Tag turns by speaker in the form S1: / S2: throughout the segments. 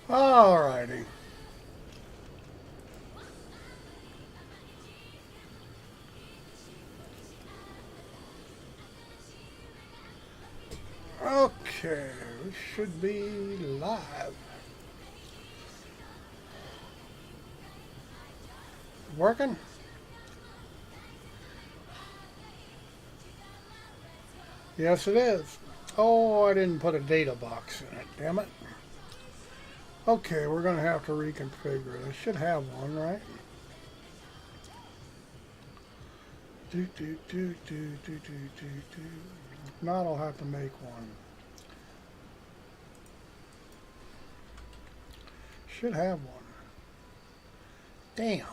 S1: Alrighty. Okay, we should be live. Working? Yes, it is. Oh, I didn't put a data box in it, damn it. Okay, we're going to have to reconfigure it. I should have one, right? Do. If not, I'll have to make one. Should have one. Damn.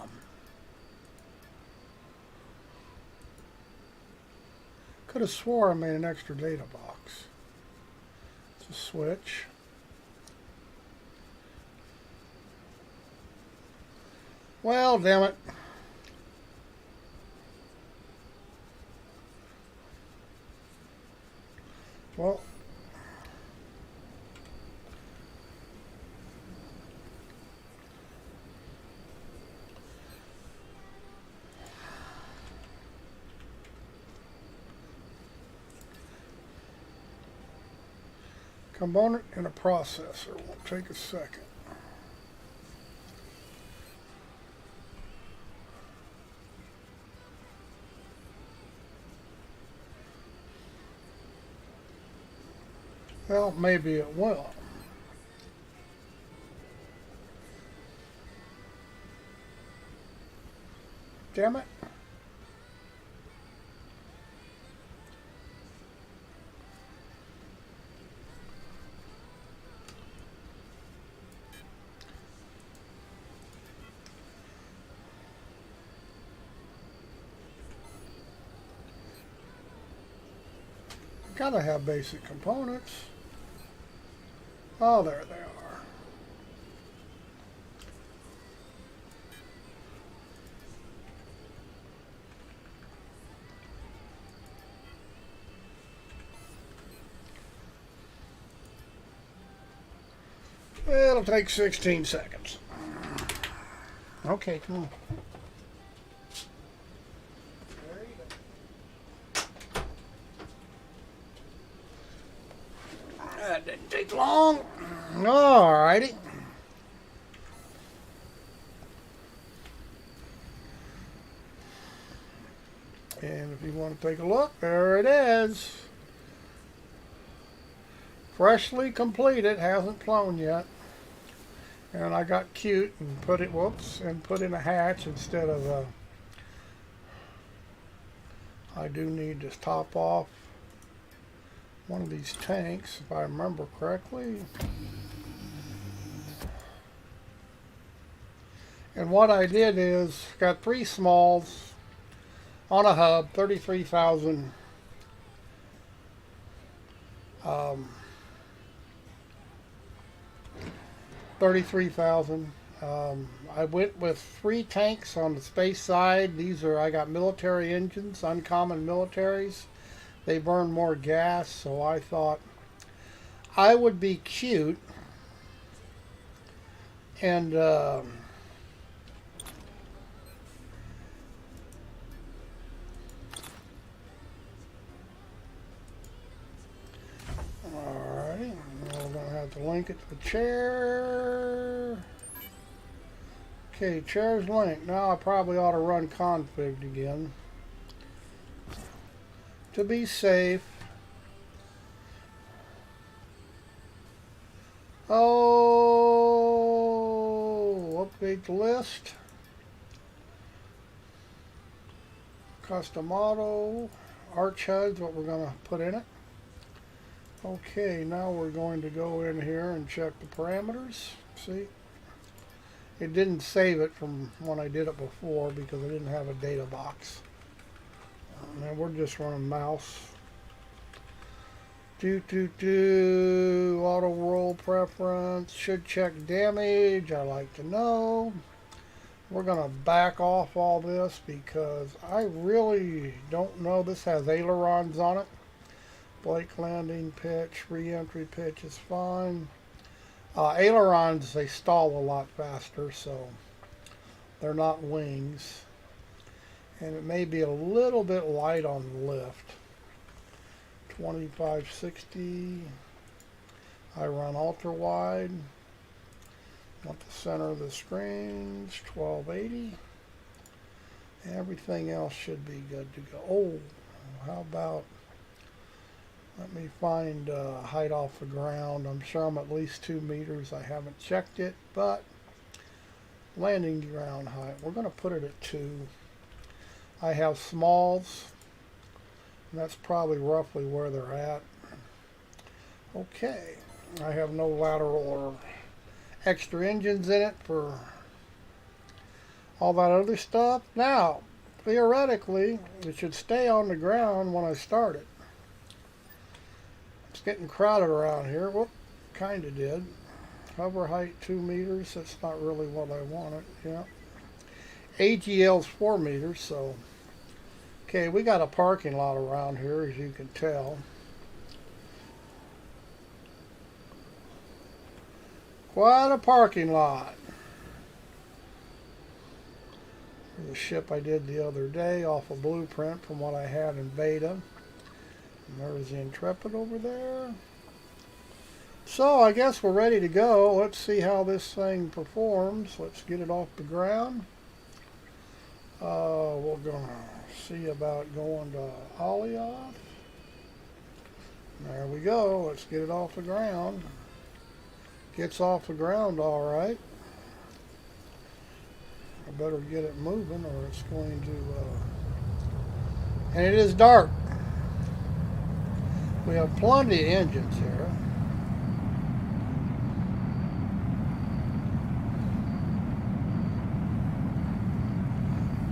S1: Could have swore I made an extra data box. It's a switch. Well, damn it. Well, component in a processor. Won't take a second. Well, maybe it will. Damn it. Gotta have basic components. Oh, there they are. It'll take 16 seconds. Okay, come on. That didn't take long. Alrighty. And if you want to take a look, there it is. Freshly completed, hasn't flown yet. And I got cute and put it, whoops, and put in a hatch instead of a, I do need to top off one of these tanks, if I remember correctly. And what I did is, got 3 smalls on a hub, 33,000. 33,000. I went with 3 tanks on the space side. These are, I got military engines, uncommon militaries. They burn more gas, so I thought I would be cute and alrighty, we're gonna have to link it to the chair. Okay, chair's linked. Now I probably ought to run config again to be safe. Oh, update the list. Custom auto. Arch HUD's what we're going to put in it. Okay, now we're going to go in here and check the parameters. See? It didn't save it from when I did it before because I didn't have a data box. And we're just running mouse. Auto roll preference. Should check damage. I like to know. We're going to back off all this because I really don't know. This has ailerons on it. Blake landing pitch, re-entry pitch is fine. Ailerons, they stall a lot faster, so they're not wings. And it may be a little bit light on the lift. 2560. I run ultra wide. Want the center of the screens, 1280. Everything else should be good to go. Oh, how about, let me find height off the ground. I'm sure I'm at least 2 meters. I haven't checked it, but landing ground height, we're going to put it at 2. I have smalls, and that's probably roughly where they're at. Okay, I have no lateral or extra engines in it for all that other stuff. Now, theoretically, it should stay on the ground when I start it. It's getting crowded around here. Whoop, kind of did. Hover height 2 meters. That's not really what I wanted. Yeah. AGL's 4 meters, so. Okay, we got a parking lot around here, as you can tell. Quite a parking lot. The ship I did the other day off a blueprint from what I had in beta. And there's the Intrepid over there. So I guess we're ready to go. Let's see how this thing performs. Let's get it off the ground. We're going to see about going to ollie off. There we go. Let's get it off the ground. Gets off the ground all right. I better get it moving or it's going to... and it is dark. We have plenty of engines here.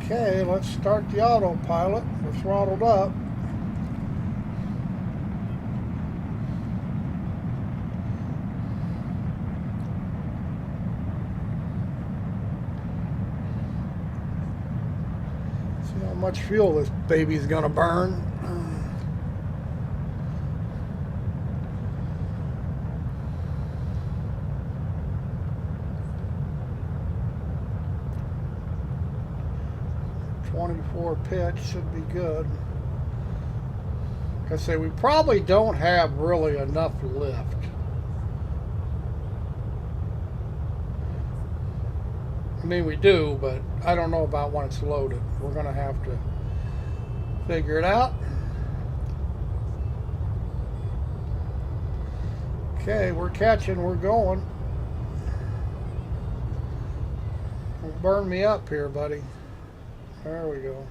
S1: Okay, let's start the autopilot. We're throttled up. See how much fuel this baby's gonna burn. Pitch should be good. Like I say, we probably don't have really enough lift. I mean, we do, but I don't know about when it's loaded. We're going to have to figure it out. Okay, we're catching, we're going. Don't burn me up here, buddy. There we go.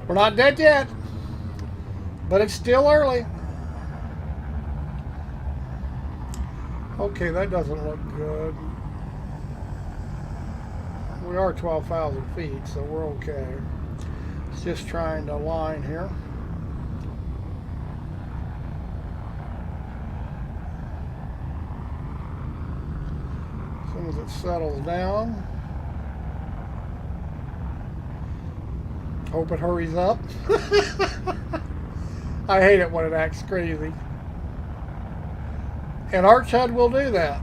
S1: We're not dead yet, but it's still early. Okay, that doesn't look good. We are 12,000 feet, so we're okay. It's just trying to align here. As soon as it settles down. Hope it hurries up. I hate it when it acts crazy. And our chade will do that.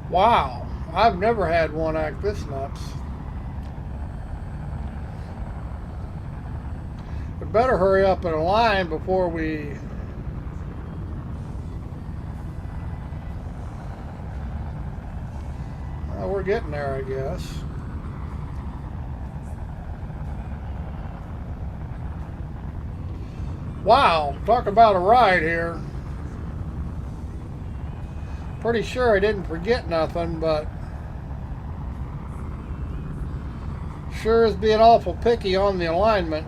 S1: Wow, I've never had one act this nuts. We better hurry up and align before we... Well, we're getting there, I guess. Wow, talk about a ride here. Pretty sure I didn't forget nothing, but sure is being awful picky on the alignment.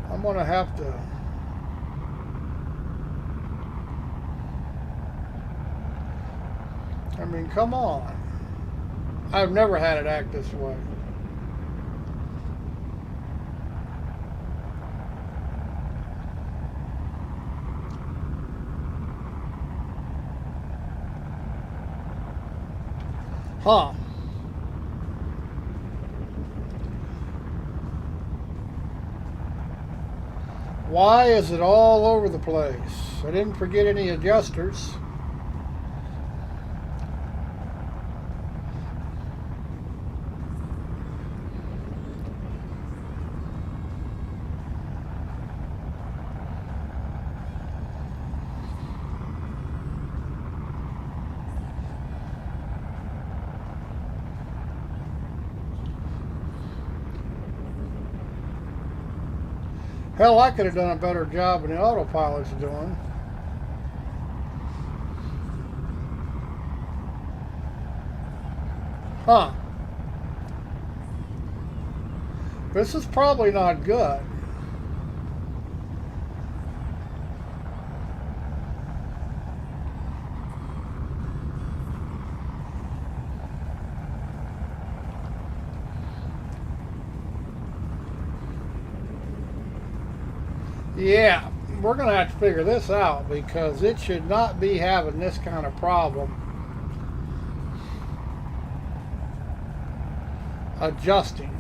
S1: I'm gonna have to I mean, come on. I've never had it act this way. Huh. Why is it all over the place? I didn't forget any adjusters. Hell, I could have done a better job than the autopilot's doing. Huh. This is probably not good. Yeah, we're going to have to figure this out because it should not be having this kind of problem adjusting.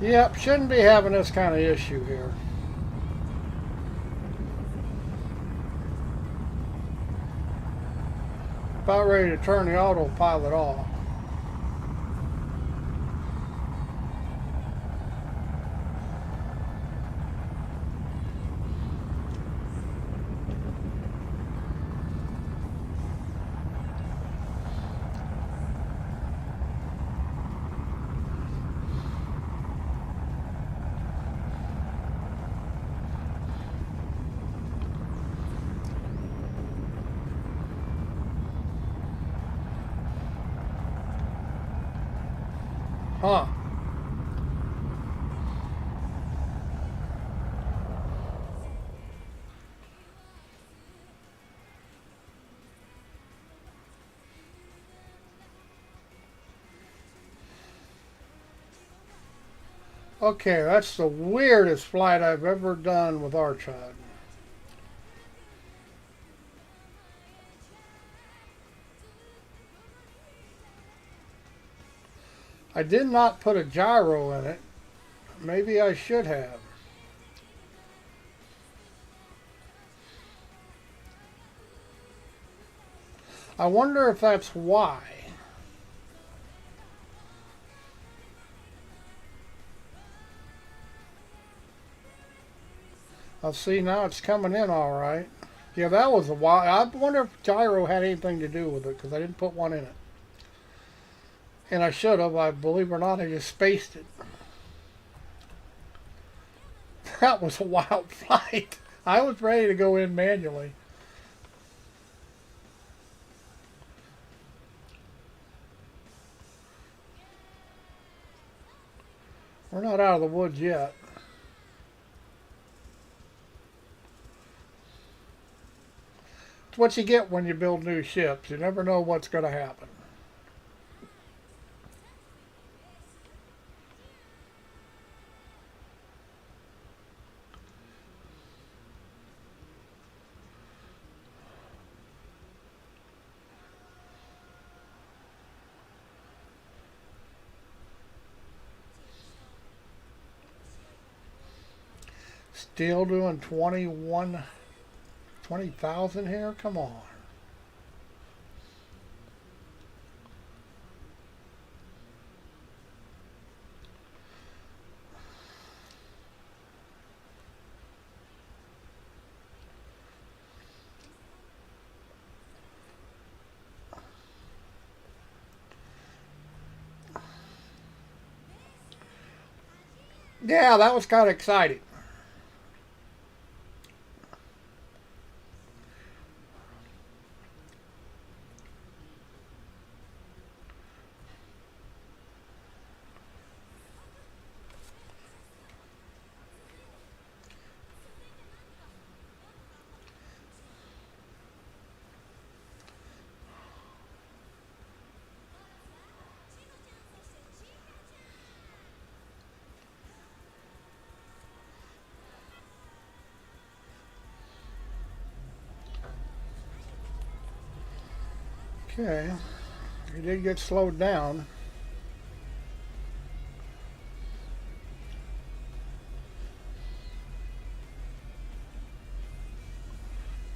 S1: Yep, shouldn't be having this kind of issue here. About ready to turn the autopilot off. Huh. Okay, that's the weirdest flight I've ever done with chade. I did not put a gyro in it. Maybe I should have. I wonder if that's why. I'll see now it's coming in all right. Yeah, that was a while. I wonder if gyro had anything to do with it because I didn't put one in it. And I should have. I believe it or not, I just spaced it. That was a wild flight. I was ready to go in manually. We're not out of the woods yet. It's what you get when you build new ships. You never know what's going to happen. Still doing 20,000 here? Come on. Yeah, that was kind of exciting. Okay, he did get slowed down.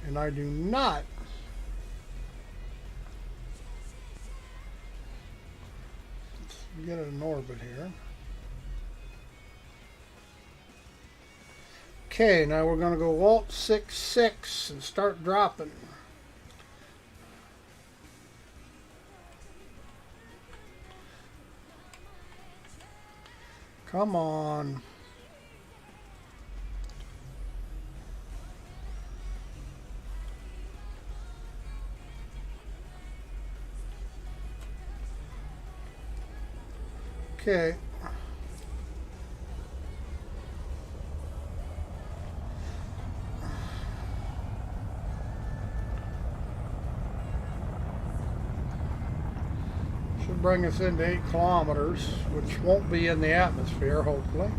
S1: And I do not get it in orbit here. Okay, now we're going to go Alt 6-6 and start dropping. Come on. Okay. Should bring us into 8 kilometers, which won't be in the atmosphere, hopefully.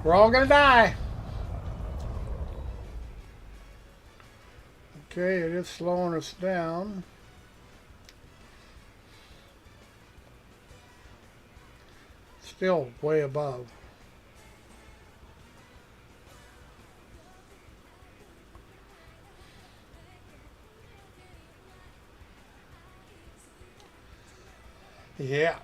S1: We're all going to die. Okay, it is slowing us down. Still way above. Yeah.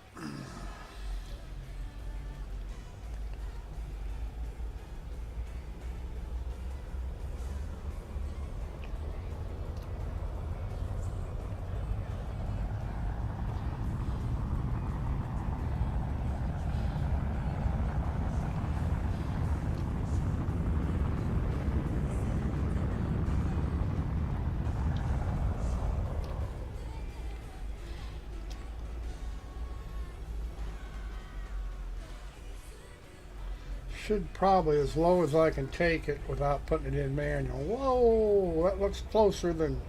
S1: Should probably as low as I can take it without putting it in manual. Whoa, that looks closer than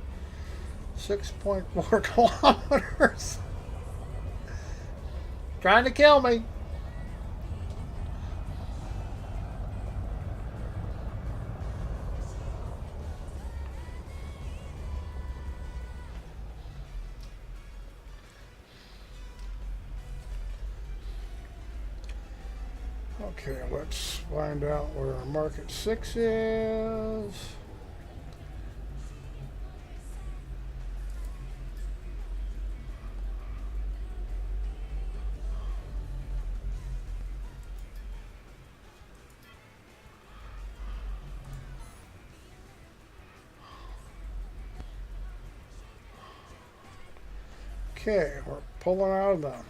S1: 6.4 kilometers. Trying to kill me. Okay, let's find out where our market 6 is. Okay, we're pulling out of them.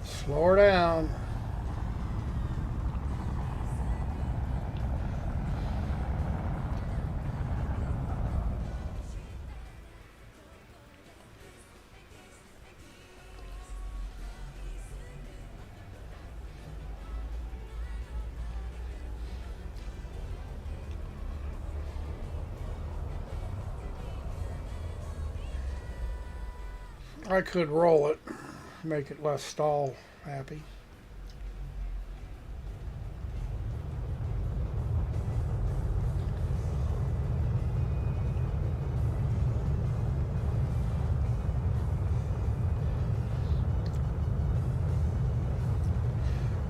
S1: Slow her down. I could roll it, make it less stall happy.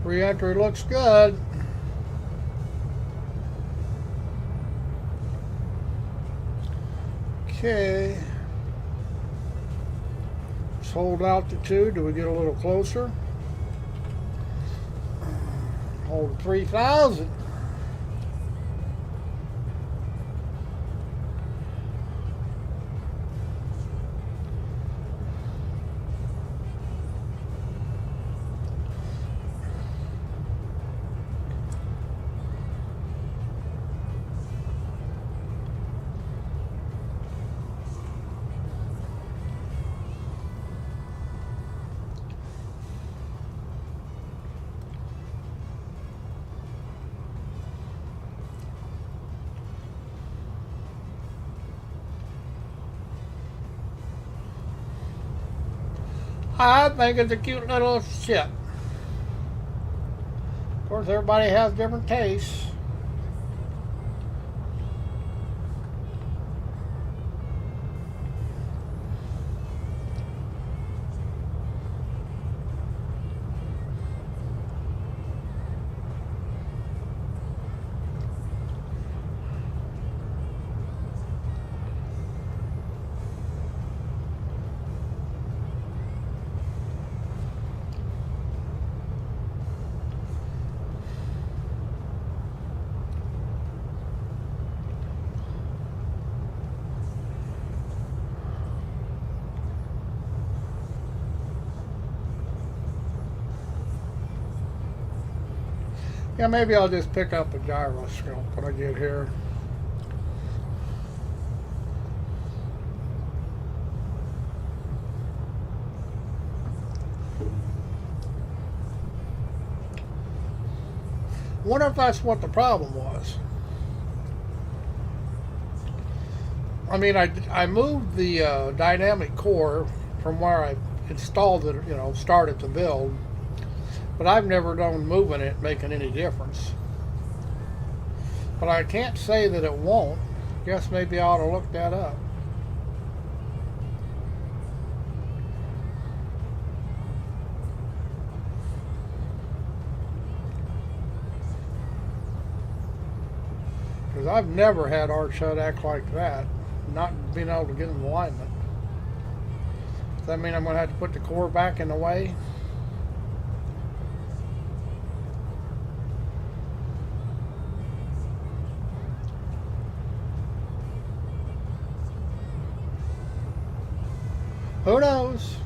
S1: Re-entry looks good. Okay. Let's hold altitude. Do we get a little closer? Hold 3,000. I think it's a cute little ship. Of course, everybody has different tastes. Yeah, maybe I'll just pick up a gyroscope when I get here. I wonder if that's what the problem was. I mean, I moved the dynamic core from where I installed it, started to build. But I've never known moving it making any difference. But I can't say that it won't. Guess maybe I ought to look that up. Because I've never had our chade act like that, not being able to get in alignment. Does that mean I'm going to have to put the core back in the way? Who knows?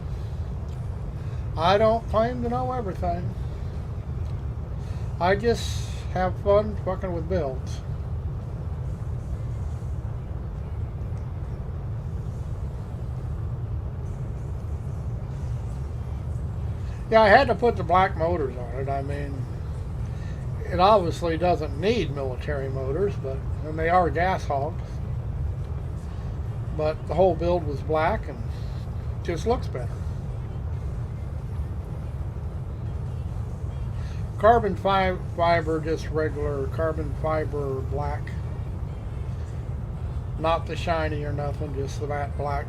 S1: I don't claim to know everything. I just have fun fucking with builds. Yeah, I had to put the black motors on it. I mean, it obviously doesn't need military motors, and they are gas hogs. But the whole build was black and just looks better. Carbon fiber, just regular carbon fiber black. Not the shiny or nothing, just the matte black.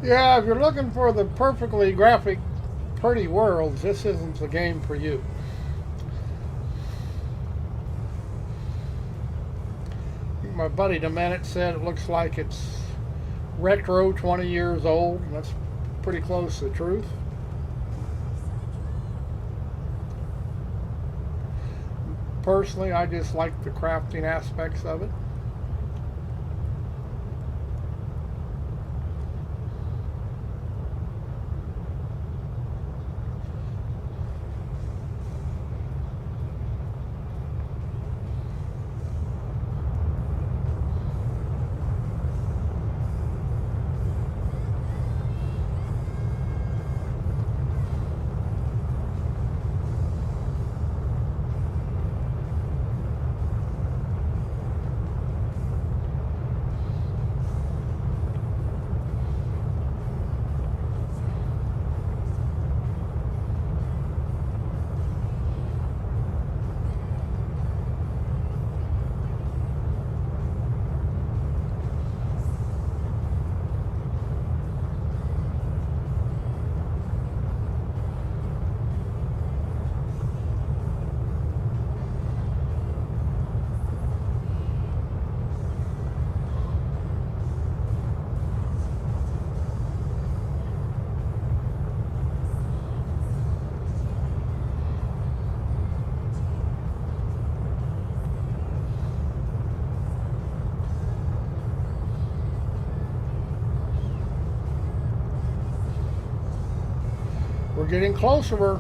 S1: Yeah, if you're looking for the perfectly graphic, pretty worlds, this isn't the game for you. My buddy Demenet said it looks like it's retro, 20 years old, and that's pretty close to the truth. Personally, I just like the crafting aspects of it. We're getting closer.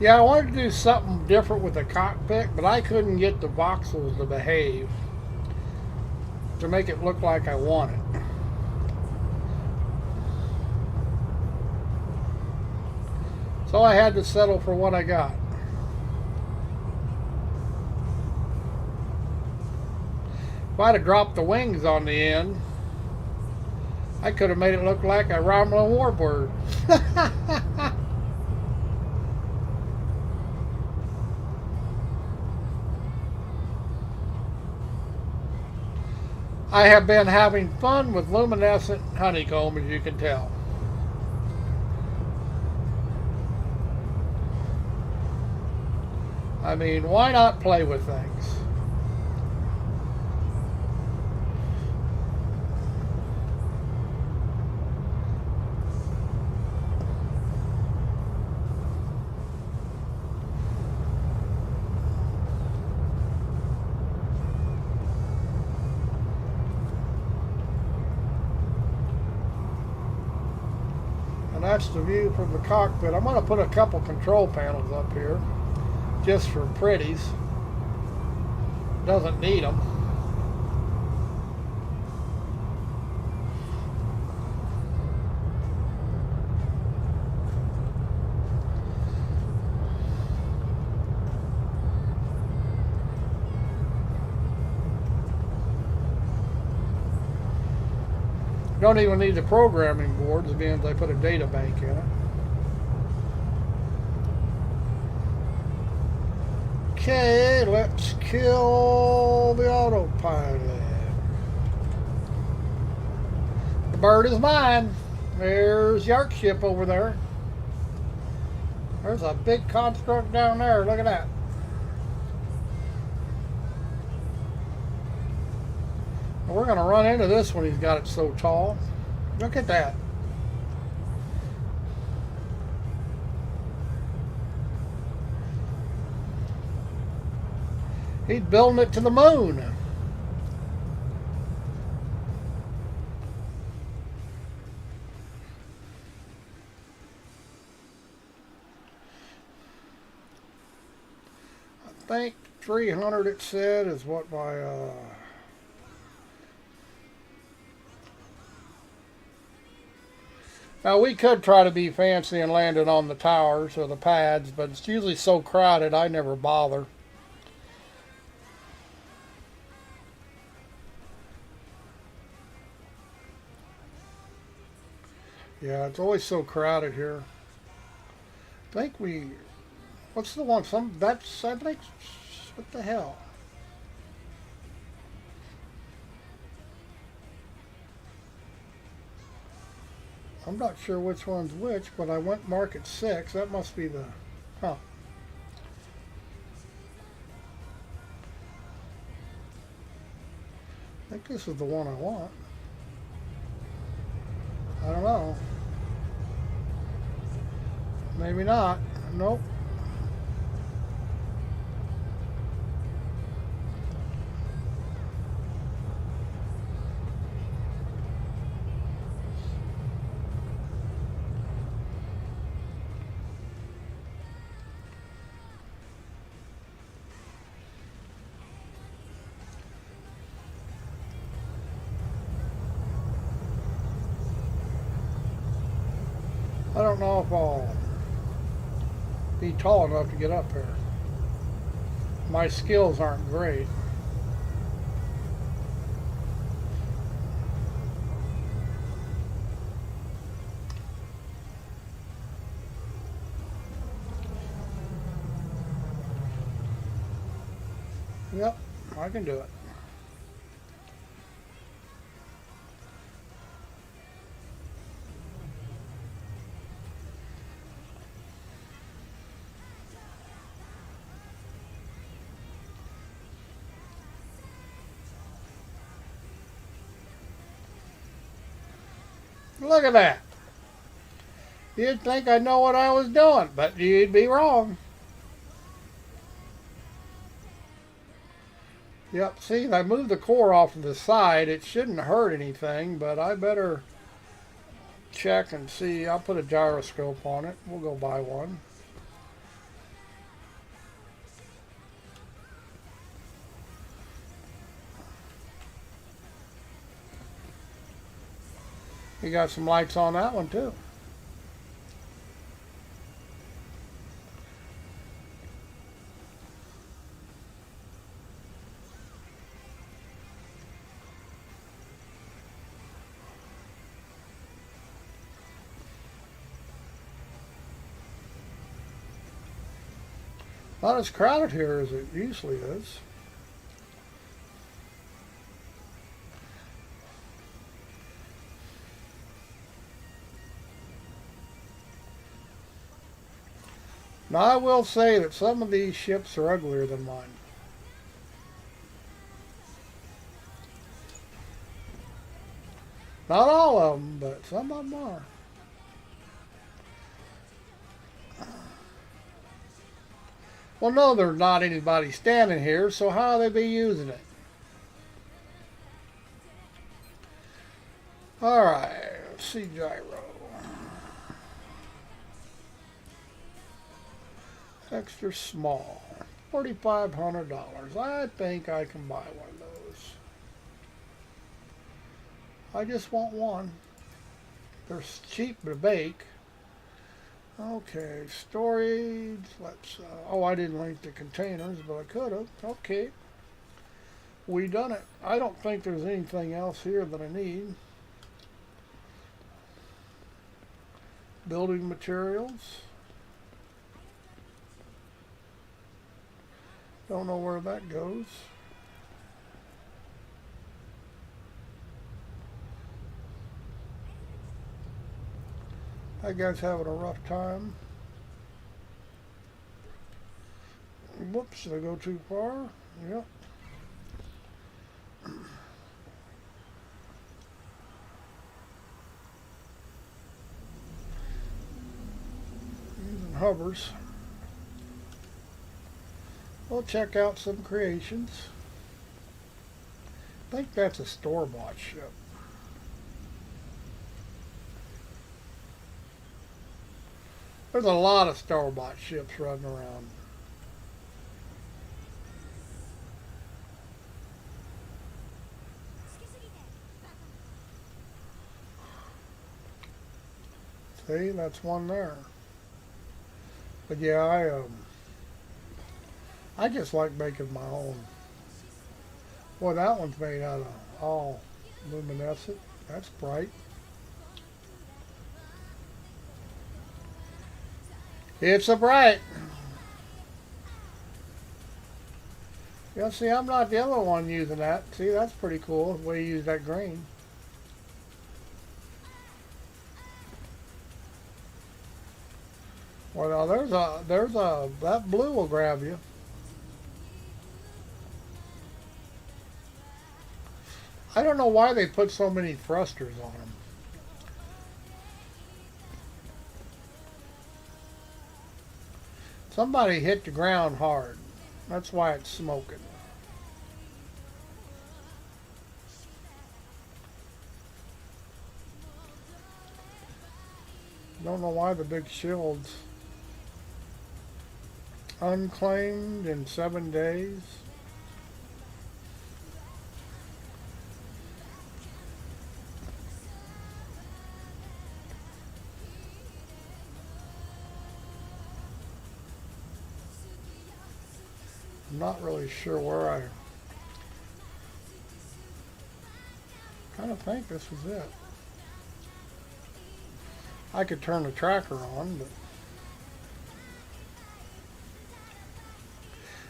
S1: Yeah, I wanted to do something different with the cockpit, but I couldn't get the voxels to behave to make it look like I want it. So I had to settle for what I got. If I'd have dropped the wings on the end, I could have made it look like a Romulan warbird. I have been having fun with luminescent honeycomb, as you can tell. I mean, why not play with things? And that's the view from the cockpit. I'm going to put a couple control panels up here just for pretties. Doesn't need them. Don't even need the programming boards, as being they put a data bank in it. Okay, let's kill the autopilot. The bird is mine. There's the arc ship over there. There's a big construct down there. Look at that. We're going to run into this one. He's got it so tall. Look at that. He's building it to the moon. I think 300 it said is what my now we could try to be fancy and land it on the towers or the pads, but it's usually so crowded I never bother. Yeah, it's always so crowded here. I think we, what's the one? That's, I think, what the hell? I'm not sure which one's which, but I went market 6. That must be the, huh. I think this is the one I want. I don't know. Maybe not. Nope. I don't know if I'll be tall enough to get up there. My skills aren't great. Yep, I can do it. Look at that. You'd think I know what I was doing, but you'd be wrong. Yep, see, I moved the core off to the side. It shouldn't hurt anything, but I better check and see. I'll put a gyroscope on it. We'll go buy one. You got some lights on that one too. Not as crowded here as it usually is. Now I will say that some of these ships are uglier than mine. Not all of them, but some of them are. Well, no, there's not anybody standing here, so how they be using it? Alright, let's see gyro. Extra small. $4,500. I think I can buy one of those. I just want one. They're cheap to bake. Okay, storage. Let's. Oh, I didn't link the containers, but I could have. Okay, we done it. I don't think there's anything else here that I need. Building materials. Don't know where that goes. That guy's having a rough time. Whoops, did I go too far? Yep. Using hovers. We'll check out some creations. I think that's a store-bought ship. There's a lot of store-bought ships running around. See, that's one there. But yeah, I just like making my own. Boy, that one's made out of all luminescent. That's bright. It's a bright. Yeah, see, I'm not the other one using that. See, that's pretty cool, the way you use that green. Well, now that blue will grab you. I don't know why they put so many thrusters on them. Somebody hit the ground hard. That's why it's smoking. Don't know why the big shields. Unclaimed in 7 days. I'm not really sure where I kind of think this was it. I could turn the tracker on, but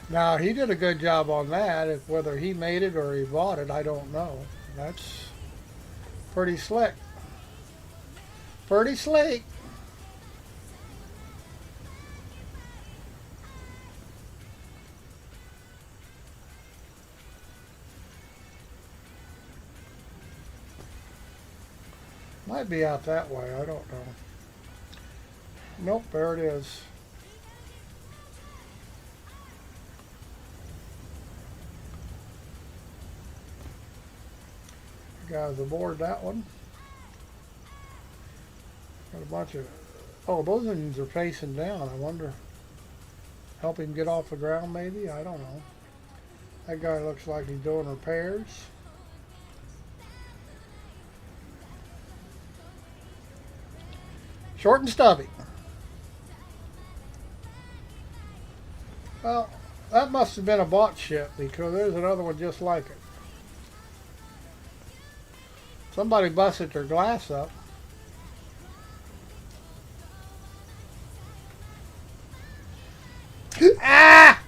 S1: now he did a good job on that. If whether he made it or he bought it, I don't know. That's pretty slick. Pretty sleek. Might be out that way. I don't know. Nope, there it is. Guys aboard that one. Got a bunch of... Oh, those engines are facing down. I wonder... Help him get off the ground, maybe? I don't know. That guy looks like he's doing repairs. Short and stubby. Well, that must have been a bought ship because there's another one just like it. Somebody busted their glass up. Ah!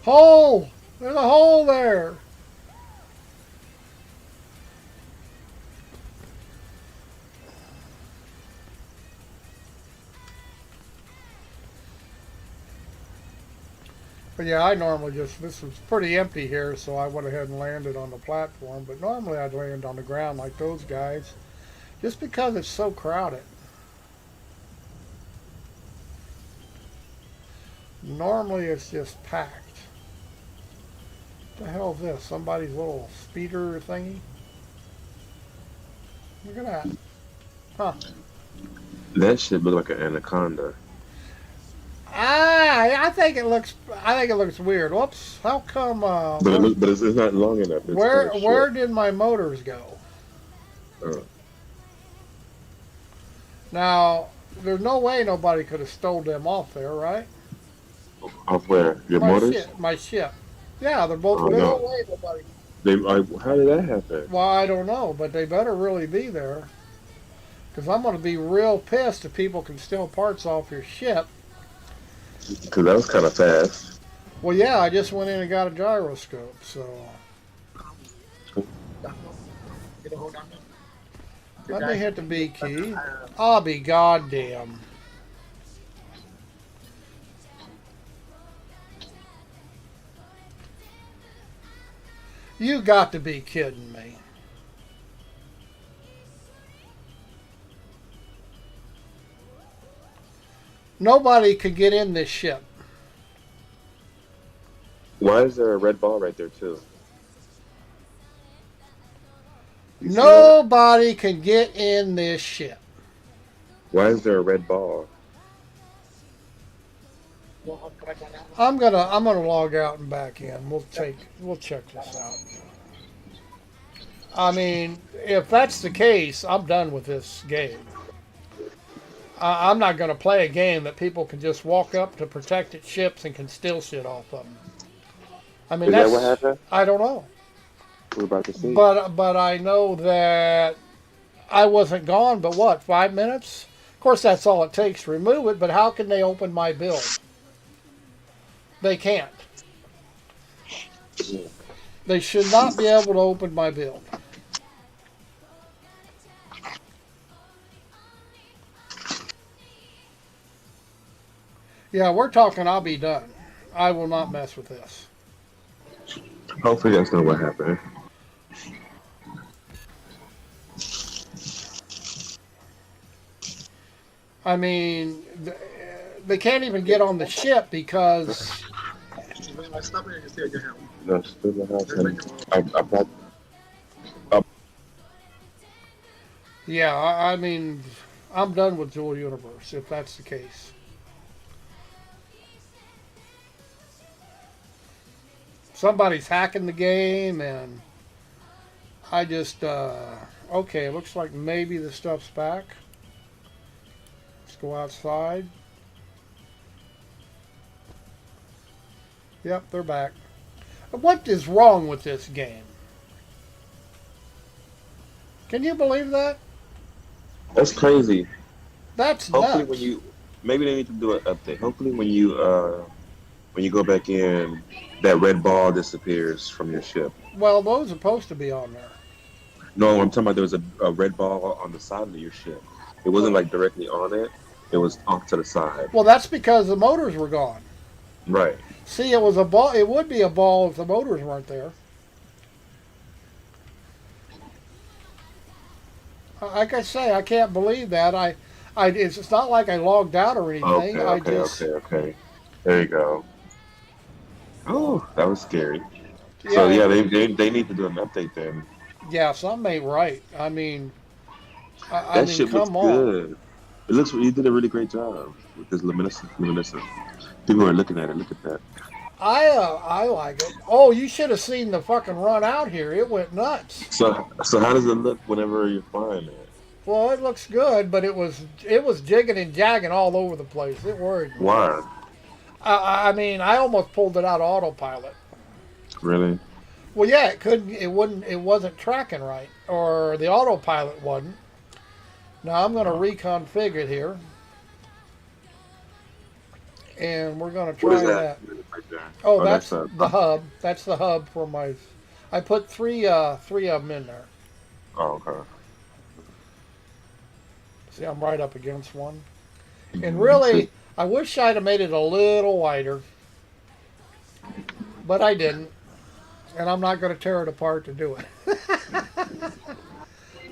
S1: Hole! There's a hole there. But yeah, I normally just, this was pretty empty here, so I went ahead and landed on the platform. But normally I'd land on the ground like those guys, just because it's so crowded. Normally it's just packed. What the hell is this? Somebody's little speeder thingy? Look at that. Huh.
S2: That shit look like an anaconda.
S1: I think it looks weird. Whoops. How come
S2: But it's not long enough. It's
S1: where did my motors go? Now, there's no way nobody could have stole them off there, right?
S2: Off where? Your motors?
S1: My ship. Yeah, they're both. There's no way nobody.
S2: How did that happen?
S1: Well, I don't know, but they better really be there. Because I'm going to be real pissed if people can steal parts off your ship.
S2: Because that was kind of fast.
S1: Well, yeah, I just went in and got a gyroscope, so. Let me hit the B key. I'll be goddamn. You got to be kidding me. Nobody could get in this ship.
S2: Why is there a red ball right there, too?
S1: Nobody can get in this ship.
S2: Why is there a red ball?
S1: I'm gonna log out and back in. We'll check this out. I mean, if that's the case, I'm done with this game. I'm not going to play a game that people can just walk up to protected ships and can steal shit off of them. I mean,
S2: is that what happened?
S1: I don't know.
S2: We're about to see.
S1: But I know that I wasn't gone, but what, 5 minutes? Of course, that's all it takes to remove it, but how can they open my build? They can't. They should not be able to open my build. Yeah, we're talking I'll be done. I will not mess with this.
S2: Hopefully that's not what happened.
S1: I mean, they can't even get on the ship because...
S2: No, still not.
S1: Yeah, I mean, I'm done with Dual Universe, if that's the case. Somebody's hacking the game, and I just, okay, it looks like maybe the stuff's back. Let's go outside. Yep, they're back. What is wrong with this game? Can you believe that?
S2: That's crazy.
S1: That's
S2: hopefully
S1: nuts.
S2: Maybe they need to do an update. Hopefully when you go back in, that red ball disappears from your ship.
S1: Well, those are supposed to be on there.
S2: No, I'm talking about there was a red ball on the side of your ship. It wasn't like directly on it. It was off to the side.
S1: Well, that's because the motors were gone.
S2: Right.
S1: See, it was a ball. It would be a ball if the motors weren't there. Like I say, I can't believe that. It's not like I logged out or anything.
S2: Okay,
S1: I
S2: okay,
S1: just,
S2: okay, okay. There you go. Oh, that was scary. So
S1: yeah,
S2: yeah, they need to do an update then.
S1: yeah, something ain't right. I
S2: That
S1: mean,
S2: ship looks
S1: come on.
S2: good. It looks you did a really great job with this luminescent. People are looking at it. Look at that.
S1: I like it. Oh, you should have seen the fucking run out here. It went nuts.
S2: So how does it look whenever you're flying it?
S1: Well, it looks good, but it was jigging and jagging all over the place. It worried me.
S2: Why?
S1: I mean, I almost pulled it out of autopilot.
S2: Really?
S1: Well, yeah, it couldn't. It wouldn't. It wasn't tracking right, or the autopilot wasn't. Now I'm going to reconfigure it here, and we're going to
S2: What is
S1: try
S2: that?
S1: that.
S2: Right there.
S1: Oh,
S2: Oh, that's
S1: that's the hub. That's the hub for my. I put three of them in there.
S2: Oh, okay.
S1: See, I'm right up against one. And
S2: So,
S1: really, I wish I'd have made it a little wider, but I didn't. And I'm not going to tear it apart to do it.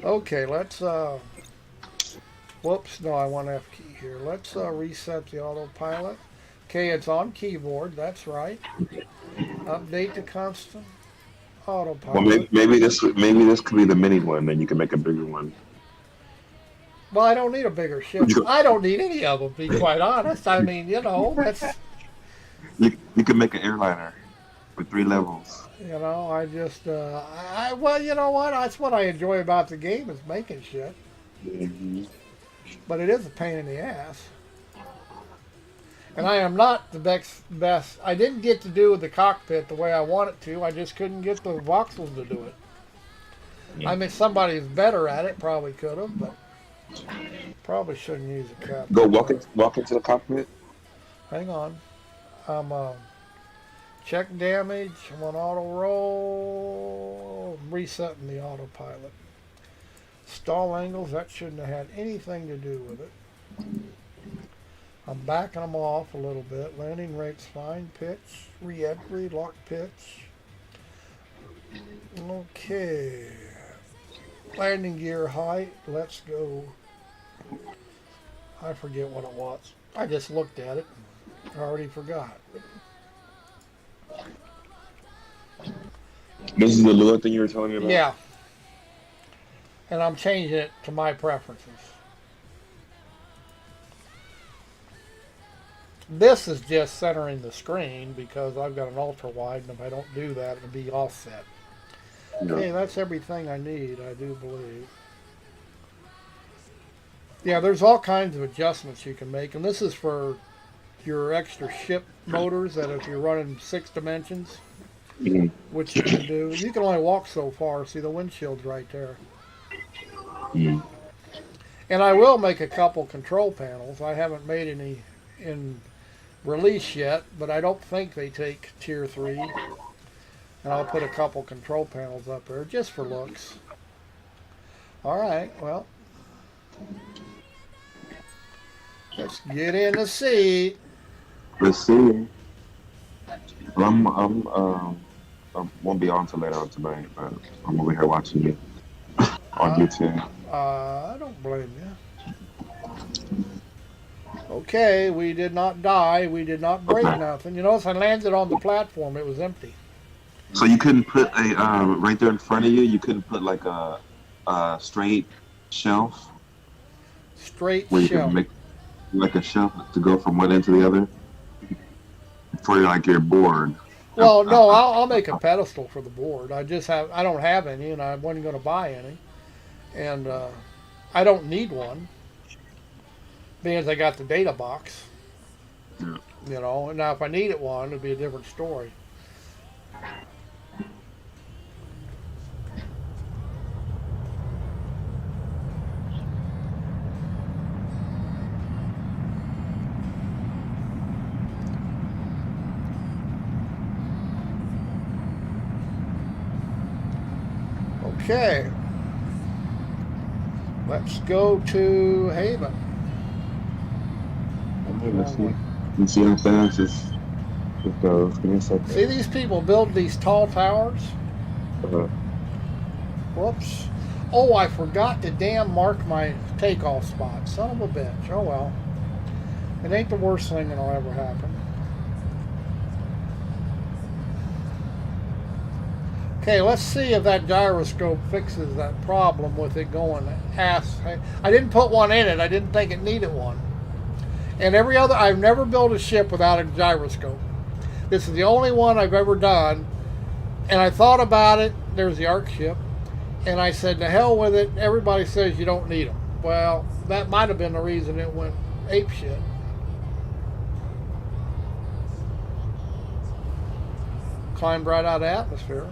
S1: Okay, let's. Whoops, no, I want F key here. Let's reset the autopilot. Okay, it's on keyboard. That's right. Update to constant
S2: well,
S1: autopilot.
S2: maybe this could be the mini one, then you can make a bigger one.
S1: Well, I don't need a bigger ship. I don't need any of them, to be quite honest. I mean, that's.
S2: You can make an airliner with 3 levels.
S1: I just. Well, you know what? That's what I enjoy about the game is making shit.
S2: Mm-hmm.
S1: But it is a pain in the ass. And I am not the best. I didn't get to do the cockpit the way I wanted to. I just couldn't get the voxels to do it.
S2: Yeah.
S1: I mean, somebody who's better at it probably could have, but probably shouldn't use a cockpit.
S2: Go walk into the cockpit.
S1: Hang on. I'm check damage. I'm on auto roll. Resetting the autopilot. Stall angles. That shouldn't have had anything to do with it. I'm backing them off a little bit. Landing rate's fine. Pitch, re-entry, lock pitch. Okay. Landing gear height. Let's go. I forget what it was. I just looked at it. I already forgot.
S2: This is the Lua thing you were telling me about?
S1: Yeah. And I'm changing it to my preferences. This is just centering the screen because I've got an ultra wide, and if I don't do that, it'll be offset.
S2: Yeah.
S1: Okay, that's everything I need, I do believe. Yeah, there's all kinds of adjustments you can make, and this is for your extra ship motors that if you're running 6 dimensions,
S2: Mhm.
S1: which you can do. You can only walk so far. See, the windshield's right there.
S2: Mhm.
S1: And I will make a couple control panels. I haven't made any in release yet, but I don't think they take tier 3. And I'll put a couple control panels up there just for looks. Alright, well. Let's get in the seat.
S2: Let's see. I won't be on till later on tonight, but I'm over here watching you on YouTube.
S1: I don't blame you. Okay, we did not die. We did not break nothing. You notice I landed on the platform. It was empty.
S2: So you couldn't put a right there in front of you. You couldn't put like a straight shelf
S1: Straight
S2: where you
S1: shelf.
S2: could make like a shelf to go from one end to the other for like your board.
S1: Well, no, I'll make a pedestal for the board. I don't have any, and I wasn't going to buy any, and I don't need one, being as I got the data box.
S2: Yeah.
S1: Now if I needed one, it'd be a different story. Okay. Let's go to Haven.
S2: Okay, let's see how fast it goes. Give me a second.
S1: See these people build these tall towers?
S2: Uh-huh.
S1: Whoops. Oh, I forgot to damn mark my takeoff spot. Son of a bitch. Oh well. It ain't the worst thing that'll ever happen. Okay, let's see if that gyroscope fixes that problem with it going ass. I didn't put one in it. I didn't think it needed one. And every other, I've never built a ship without a gyroscope. This is the only one I've ever done. And I thought about it. There's the arc ship. And I said, to hell with it. Everybody says you don't need them. Well, that might have been the reason it went ape shit. Climbed right out of the atmosphere.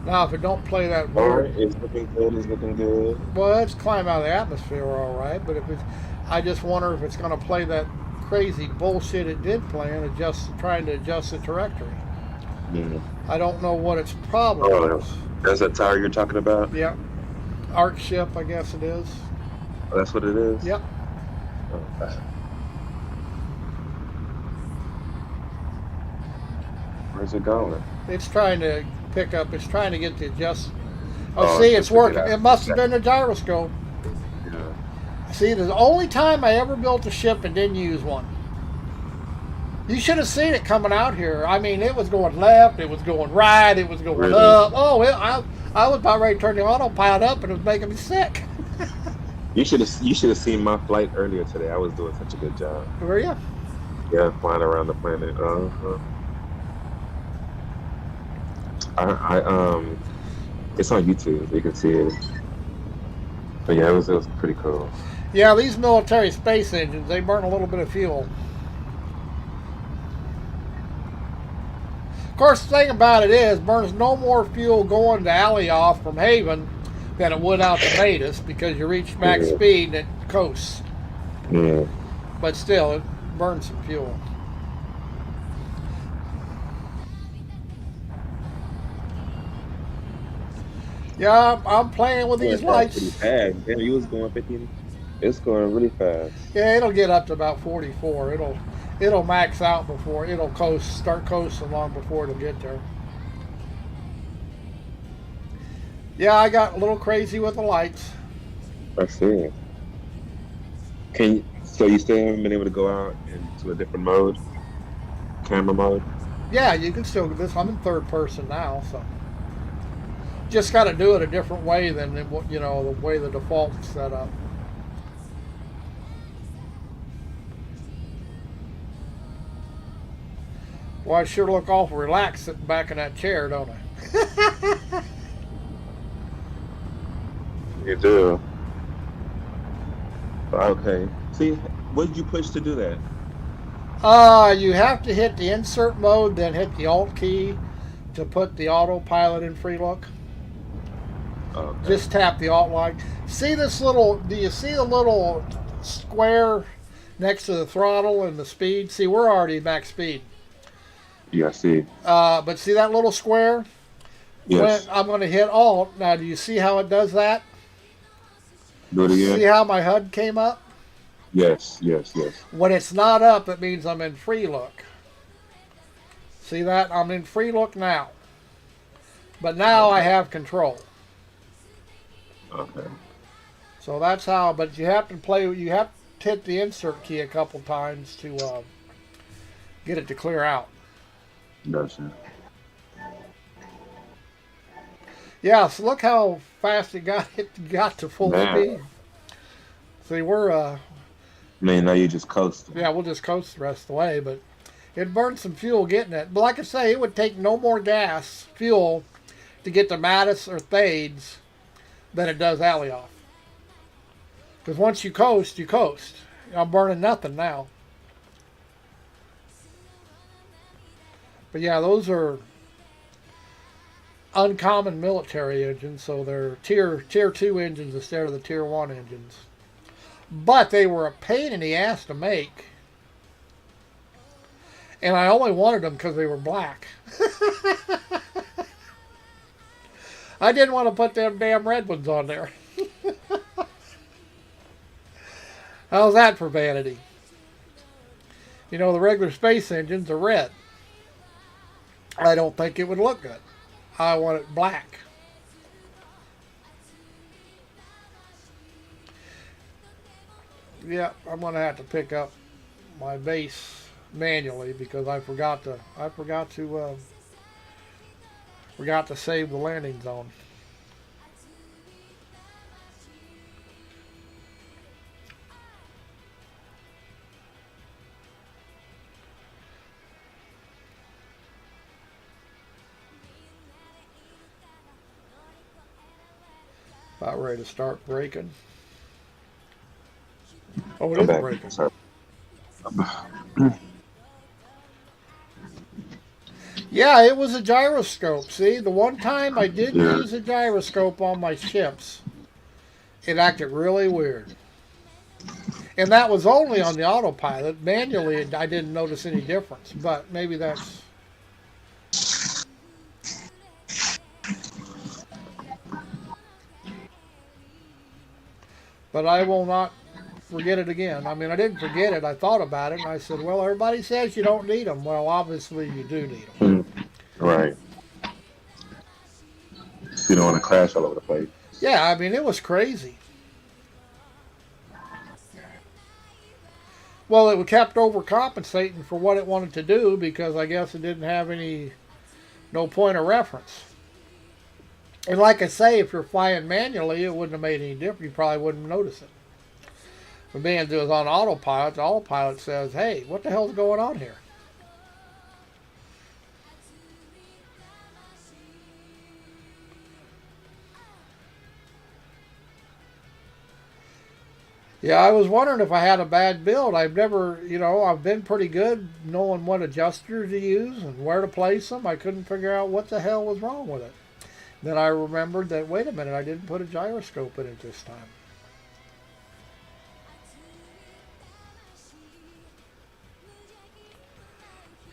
S1: Now, if it don't play that
S2: Alright, it's looking good, it's looking good.
S1: well, it's climb out of the atmosphere, all right. But if it's, I just wonder if it's going to play that crazy bullshit it did play and trying to adjust the trajectory.
S2: Mm.
S1: I don't know what its problem is.
S2: That's that tower you're talking about?
S1: Yep. Arc ship, I guess it is.
S2: Oh, that's what it is?
S1: Yep.
S2: Okay. Where's it going?
S1: It's trying to pick up. It's trying to get the adjust.
S2: Oh,
S1: See, it's working.
S2: it out.
S1: It must have been the gyroscope.
S2: Yeah.
S1: See, the only time I ever built a ship and didn't use one. You should have seen it coming out here. I mean, it was going left, it was going right, it was going
S2: Really?
S1: up. Oh, I was about ready to turn the autopilot up, and it was making me sick.
S2: You should have seen my flight earlier today. I was doing such a good job.
S1: Were you?
S2: Yeah, flying around the planet. It's on YouTube. You can see it. But yeah, it was pretty cool.
S1: Yeah, these military space engines, they burn a little bit of fuel. Of course, the thing about it is, burns no more fuel going to Alioth from Haven than it would out to Vetus, because you reach max speed and it coasts.
S2: Yeah.
S1: But still, it burns some fuel. Yeah, I'm playing with these lights.
S2: Pretty fast. Yeah, you was going 15. It's going really fast.
S1: Yeah, it'll get up to about 44. It'll max out before it'll start coasting long before it'll get there. Yeah, I got a little crazy with the lights.
S2: I see. So you still haven't been able to go out into a different mode? Camera mode?
S1: Yeah, you can still do this. I'm in third person now, so just got to do it a different way than the way the default's set up. Well, I sure look awful relaxed sitting back in that chair, don't I?
S2: You do. Okay. See, what did you push to do that?
S1: You have to hit the insert mode, then hit the Alt key to put the autopilot in free look.
S2: Okay.
S1: Just tap the Alt line. See this little? Do you see the little square next to the throttle and the speed? See, we're already max speed.
S2: Yeah, I see.
S1: But see that little square?
S2: Yes.
S1: I'm going to hit Alt. Now, do you see how it does that?
S2: Do it again.
S1: See how my HUD came up?
S2: Yes.
S1: When it's not up, it means I'm in free look. See that? I'm in free look now. But now I have control.
S2: Okay.
S1: So that's how, but you have to hit the insert key a couple times to get it to clear out.
S2: Gotcha.
S1: Yeah, so look how fast it got to full speed. See, we're
S2: Man, now you just coasting.
S1: yeah, we'll just coast the rest of the way, but it burned some fuel getting it. But like I say, it would take no more fuel to get to Mattis or Thades than it does Alioth. Because once you coast, you coast. I'm burning nothing now. But yeah, those are uncommon military engines, so they're tier 2 engines instead of the tier 1 engines. But they were a pain in the ass to make. And I only wanted them because they were black. I didn't want to put them damn red ones on there. How's that for vanity? You know, the regular space engines are red. I don't think it would look good. I want it black. Yeah, I'm gonna have to pick up my base manually because I forgot to save the landing zone. About ready to start breaking. Oh, it
S2: I'm
S1: is
S2: back.
S1: breaking.
S2: Sorry.
S1: Yeah, it was a gyroscope. See, the one time I did
S2: Yeah.
S1: use a gyroscope on my ships, it acted really weird. And that was only on the autopilot. Manually, I didn't notice any difference. But maybe that's. But I will not forget it again. I mean, I didn't forget it. I thought about it, and I said, well, everybody says you don't need them. Well, obviously you do need them.
S2: Right. So you don't want to crash all over the place.
S1: Yeah, I mean, it was crazy. Well, it kept overcompensating for what it wanted to do because I guess it didn't have no point of reference. And like I say, if you're flying manually, it wouldn't have made any difference. You probably wouldn't notice it. But being it was on autopilot, the autopilot says, hey, what the hell's going on here? Yeah, I was wondering if I had a bad build. I've never, I've been pretty good knowing what adjusters to use and where to place them. I couldn't figure out what the hell was wrong with it. Then I remembered that, wait a minute, I didn't put a gyroscope in it this time.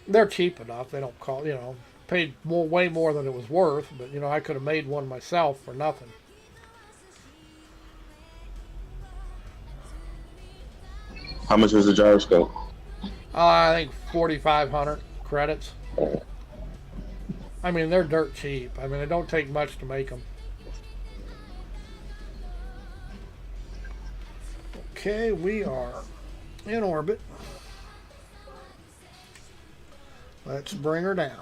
S1: They're cheap enough. They don't cost, paid way more than it was worth, but, I could have made one myself for nothing.
S2: How much was the gyroscope?
S1: I think 4,500 credits. I mean, they're dirt cheap. I mean, it don't take much to make them. Okay, we are in orbit. Let's bring her down.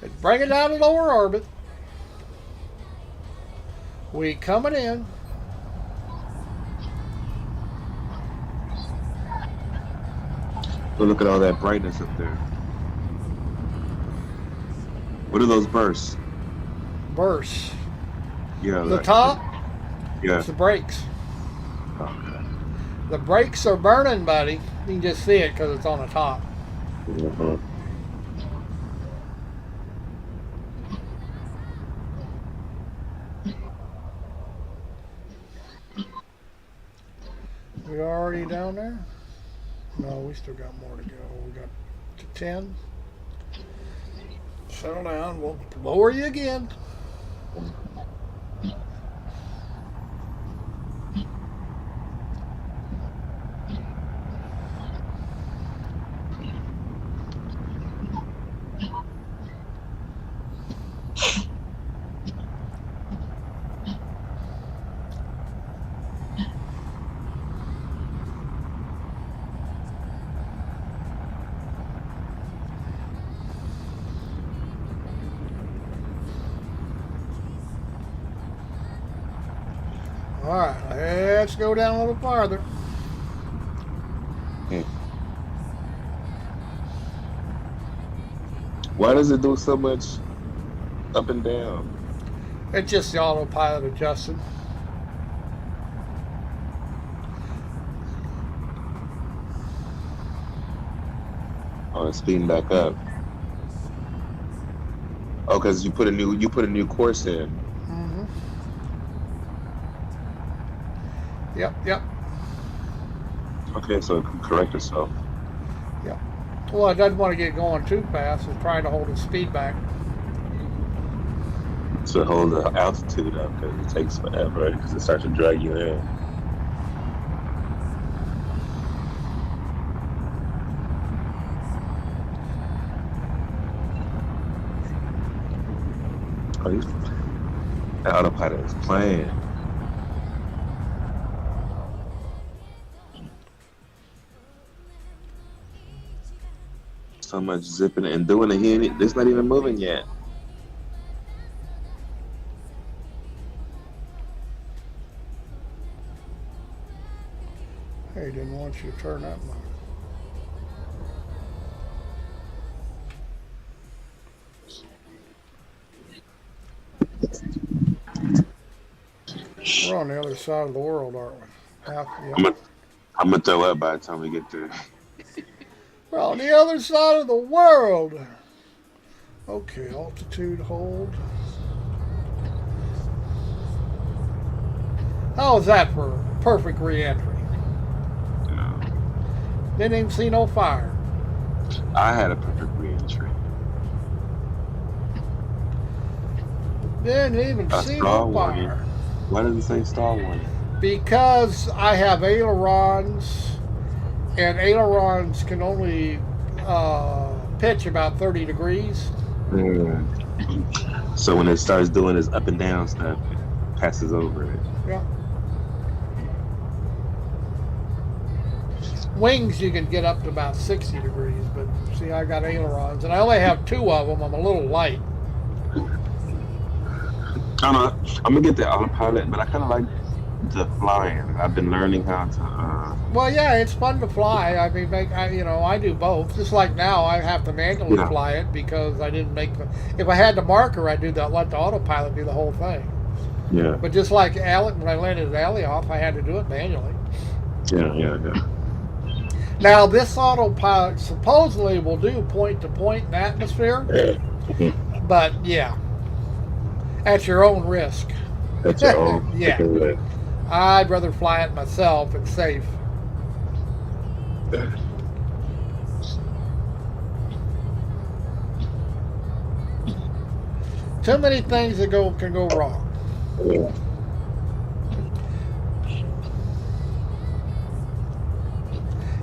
S1: Let's bring it down to lower orbit. We coming in.
S2: So look at all that brightness up there. What are those bursts?
S1: Bursts.
S2: Yeah.
S1: The top?
S2: Yeah.
S1: It's the brakes.
S2: Okay.
S1: The brakes are burning, buddy. You can just see it because it's on the top.
S2: Mm-hmm.
S1: We already down there? No, we still got more to go. We got to 10. Settle down. We'll lower you again. All right, let's go down a little farther.
S2: Why does it do so much up and down?
S1: It's just the autopilot adjusted.
S2: Oh, it's speeding back up. Oh, because you put a new course in.
S1: Mm-hmm. Yep.
S2: Okay, so it can correct itself.
S1: Yep. Well, it doesn't want to get going too fast. It's trying to hold its speed back.
S2: to hold the altitude up because it takes forever because it starts to drag you in. Oh, that autopilot is playing. So much zipping and doing it. It's not even moving yet.
S1: Hey, didn't want you to turn that much. We're on the other side of the world, aren't we? Half, yeah.
S2: I'm gonna throw up by the time we get there.
S1: We're on the other side of the world. Okay, altitude hold. How was that for perfect re-entry?
S2: No.
S1: Didn't even see no fire.
S2: I had a perfect re-entry.
S1: Didn't even see no fire.
S2: Why does it say star warning?
S1: Because I have ailerons, and ailerons can only pitch about 30 degrees.
S2: So when it starts doing this up and down stuff, it passes over it.
S1: Yeah. Wings you can get up to about 60 degrees, but see, I got ailerons, and I only have 2 of them. I'm a little light.
S2: I don't know. I'm gonna get the autopilot, but I kind of like the flying. I've been learning how to.
S1: Well, yeah, it's fun to fly. I mean, I do both. Just like now, I have to manually fly it because I didn't make the. If I had the marker, I'd do that. Let the autopilot do the whole thing.
S2: Yeah.
S1: But just like when I landed at Alioth, I had to do it manually.
S2: Yeah.
S1: Now, this autopilot supposedly will do point-to-point in atmosphere, but yeah, at your own risk.
S2: That's your own.
S1: Yeah. I'd rather fly it myself. It's safe. Too many things that can go wrong.
S2: Yeah.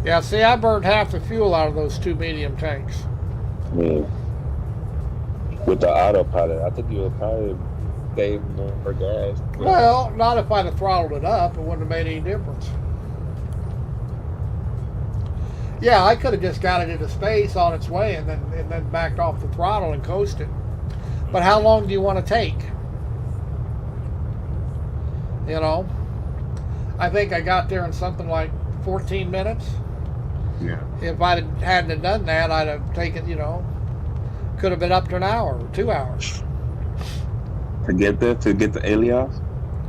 S1: Yeah, see, I burned half the fuel out of those 2 medium tanks.
S2: With the autopilot, I think you would probably save more gas.
S1: Well, not if I'd have throttled it up. It wouldn't have made any difference. Yeah, I could have just got it into space on its way and then backed off the throttle and coasted. But how long do you want to take? You know? I think I got there in something like 14 minutes.
S2: Yeah.
S1: If I hadn't done that, I'd have taken, could have been up to an hour or 2 hours.
S2: To get there, to get to Alioth?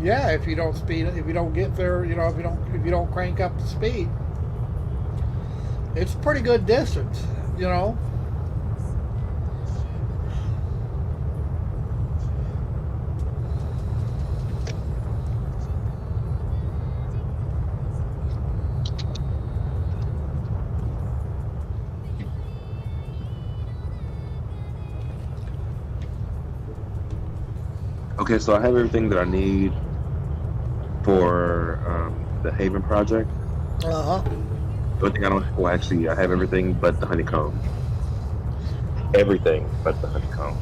S1: Yeah, if you don't speed, if you don't get there, if you don't crank up the speed, it's a pretty good distance,
S2: Okay, so I have everything that I need for the Haven project.
S1: Uh-huh.
S2: The only thing I don't, well, actually, I have everything but the honeycomb. Everything but the honeycomb.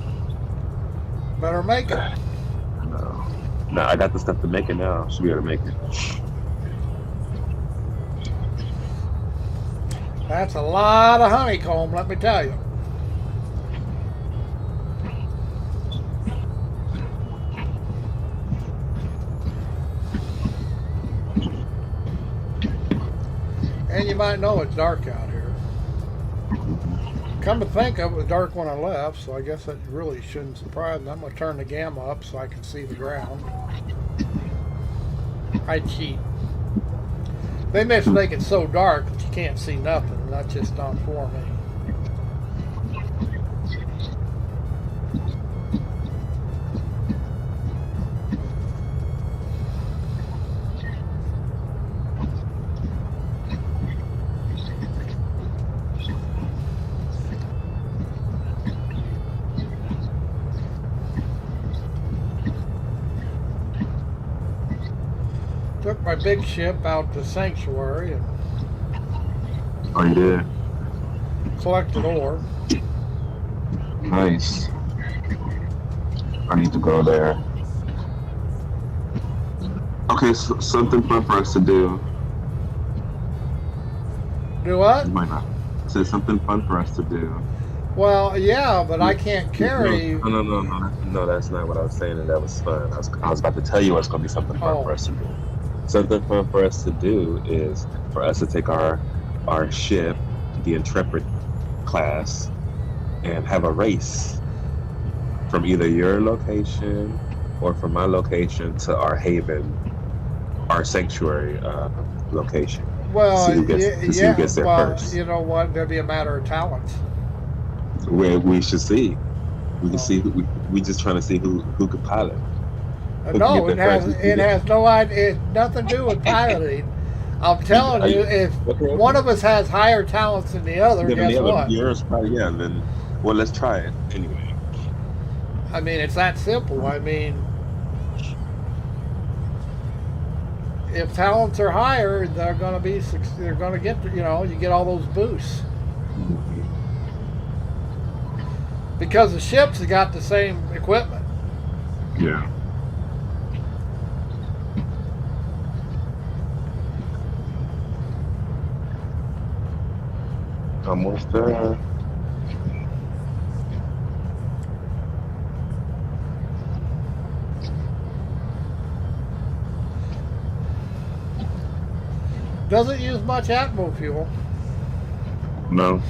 S1: Better make it.
S2: No, I got the stuff to make it now. Should be able to make it.
S1: That's a lot of honeycomb, let me tell you. And you might know it's dark out here. Come to think of it, it was dark when I left, so I guess that really shouldn't surprise me. I'm going to turn the gamma up so I can see the ground. I cheat. They must make it so dark that you can't see nothing. That's just not for me. my big ship out to Sanctuary and
S2: Oh, you did?
S1: collected ore.
S2: Nice. I need to go there. Okay, so something fun for us to do.
S1: Do what?
S2: You might not. Say something fun for us to do.
S1: Well, yeah, but I
S2: No,
S1: can't
S2: no,
S1: carry.
S2: no, no, no, no. No, that's not what I was saying, and that was fun. I was about to tell you what's going to be something fun for
S1: Oh,
S2: us to do. Something fun for us to do is for us to take our ship, the Intrepid class, and have a race from either your location or from my location to our haven, our sanctuary location.
S1: well,
S2: See who
S1: yeah.
S2: gets there
S1: Well,
S2: first.
S1: you know what? There'd be a matter of talents.
S2: We should see. We can
S1: Oh.
S2: see we just trying to see who could pilot, who can get
S1: No,
S2: there first. We
S1: it
S2: get,
S1: has no idea. It, nothing to do with piloting. I'm telling
S2: are
S1: you,
S2: you,
S1: if
S2: okay,
S1: one
S2: okay.
S1: of us has higher talents than the other,
S2: Then the
S1: guess
S2: other,
S1: what?
S2: yours probably yeah. Then well, let's try it anyway.
S1: I mean, it's that simple. I mean, if talents are higher, they're going to be. They're going to get. You know, you get all those boosts
S2: Mhm.
S1: because the ships have got the same equipment.
S2: Yeah, almost there.
S1: Doesn't use much atmo fuel.
S2: No,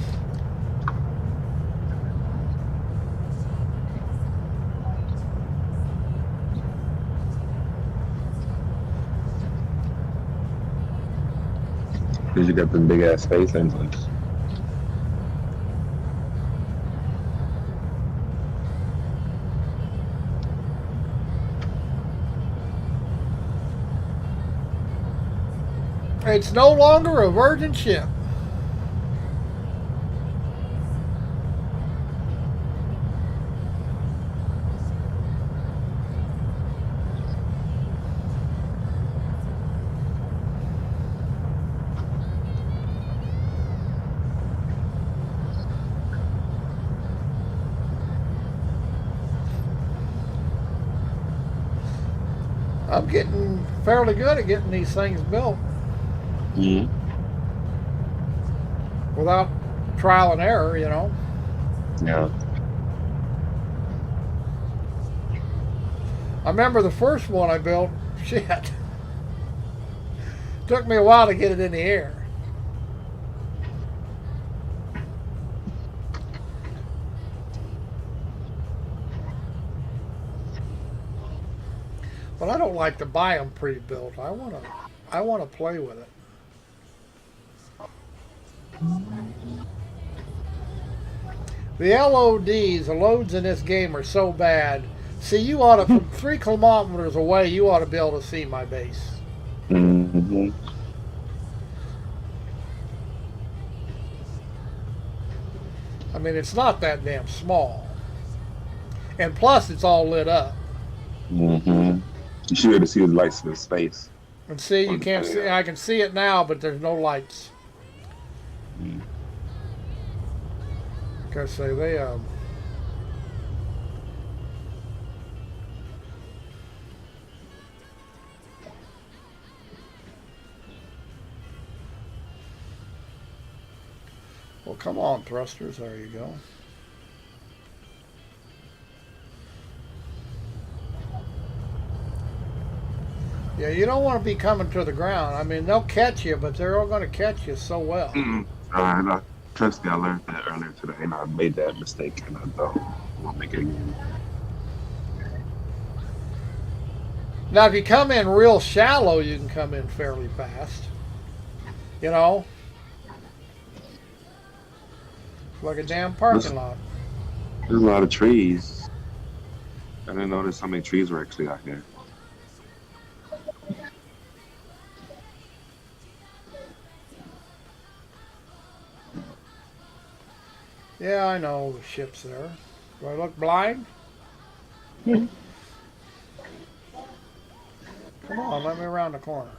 S2: because you got the big ass space engines.
S1: It's no longer a virgin ship. I'm getting fairly good at getting these things built
S2: Mm-hmm.
S1: without trial and error, you know.
S2: Yeah.
S1: I remember the first one I built, shit, took me a while to get it in the air. But I don't like to buy them pre-built. I want to play with it. The LODs, the loads in this game are so bad. See, you ought to, from 3 kilometers away, you ought to be able to see my base.
S2: Mm-hmm.
S1: I mean, it's not that damn small. And plus, it's all lit up.
S2: Mm-hmm. You should be able to see the lights in space.
S1: And see, you
S2: On
S1: can't
S2: depending
S1: see,
S2: on.
S1: I can see it now, but there's no lights.
S2: Mm.
S1: Like I say, they, well, come on, thrusters, there you go. Yeah, you don't want to be coming to the ground. I mean, they'll catch you, but they're all going to catch you so well.
S2: Mm. Trust me, I learned that earlier today, and I made that mistake, and I won't make it again.
S1: Now, if you come in real shallow, you can come in fairly fast. You know, like a damn
S2: There's,
S1: parking lot.
S2: there's a lot of trees. I didn't notice how many trees were actually out here.
S1: Yeah, I know the ship's there. Do I look blind?
S2: Mhm.
S1: Come on, let me around the corner.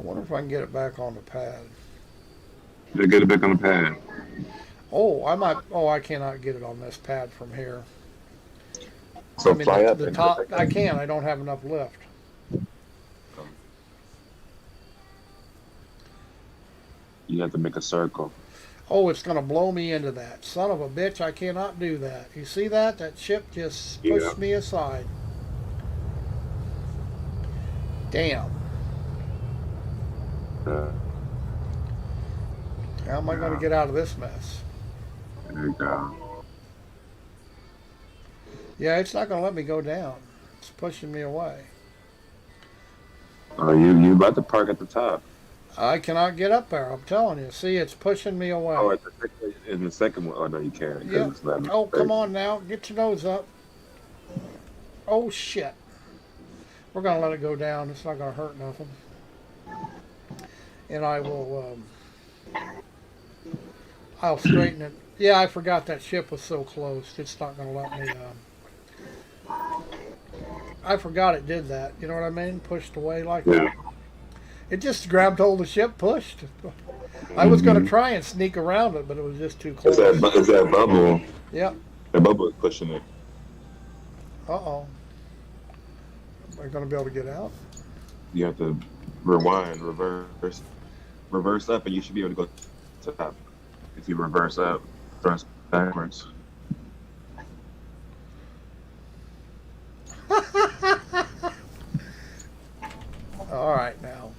S1: wonder if I can get it back on the pad.
S2: To get it back on the pad.
S1: Oh, I might. Oh, I cannot get it on this pad from here. I
S2: So
S1: mean,
S2: fly up
S1: the
S2: and get it
S1: top.
S2: back
S1: I
S2: on.
S1: can. I don't have enough lift.
S2: You have to make a circle.
S1: Oh, it's going to blow me into that. Son of a bitch, I cannot do that. You see that? That ship just
S2: Yeah.
S1: pushed me aside. Damn.
S2: Uh,
S1: How am I going to
S2: yeah.
S1: get out of this mess?
S2: There you go.
S1: Yeah, it's not going to let me go down. It's pushing me away.
S2: Oh, you about to park at the top.
S1: I cannot get up there. I'm telling you. See, it's pushing me
S2: Oh,
S1: away.
S2: at the in the second one. Oh no, you can't because
S1: Yep.
S2: it's not.
S1: Oh, come on now. Get your nose up. Oh, shit. We're going to let it go down. It's not going to hurt nothing. And I will, I'll straighten it. Yeah, I forgot that ship was so close. It's not going to let me, I forgot it did that. You know what I mean? Pushed away like
S2: Yeah.
S1: that. It just grabbed hold of the ship, pushed. I was going to
S2: Mm-hmm.
S1: try and sneak around it, but it was just too
S2: It's
S1: close.
S2: that bubble.
S1: Yep.
S2: That bubble is pushing it.
S1: Uh-oh. Am I going to be able to get out?
S2: You have to rewind, reverse up, and you should be able to go to the top. If you reverse up, thrust backwards.
S1: All right, now.